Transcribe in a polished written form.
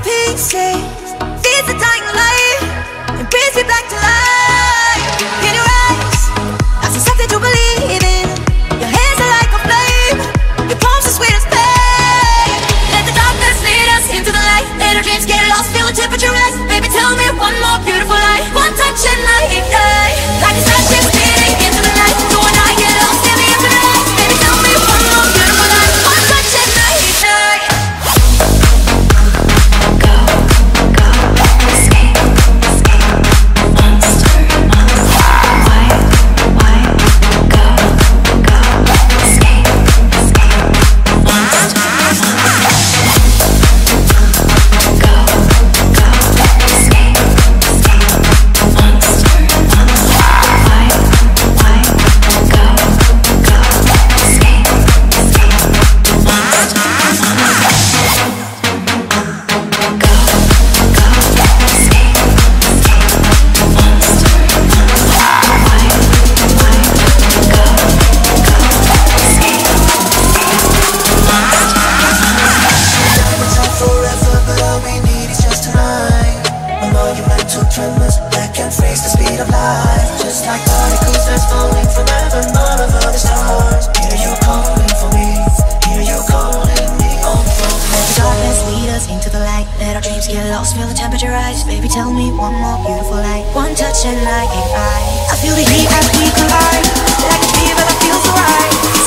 to pieces, feeds the dying light, and brings me back to life. In your eyes, I see something to believe in. Your hands are like a flame, your palms are sweet as pain. Let the darkness lead us into the light. Let our dreams get lost, feel the temperature rise. Baby, tell me one more beautiful lie. One touch and I ignite, like a starship speeding into the night. You and I get lost in the infinite light. Baby, tell me one more beautiful lie. One touch and I ignite. Go, go, escape, escape, monster, monster. Why, go, go, escape, escape, monster, monster. Go, go, escape, escape, monster, monster. Why, go, go, escape, escape, monster, monster. Go, go, escape, escape, monster, monster. Why, go, go, escape, escape, monster, monster. Forever, but all we need is just tonight. A monumental tremors that can freeze the speed of light. Just like particles that's falling from heaven, all over the stars. Hear you calling for me, hear you calling me on from. Let the darkness lead us into the light. Let our dreams get lost, feel the temperature rise. Baby, tell me one more beautiful light. One touch and I ignite. I feel the heat as we collide, like a fever that feels so right.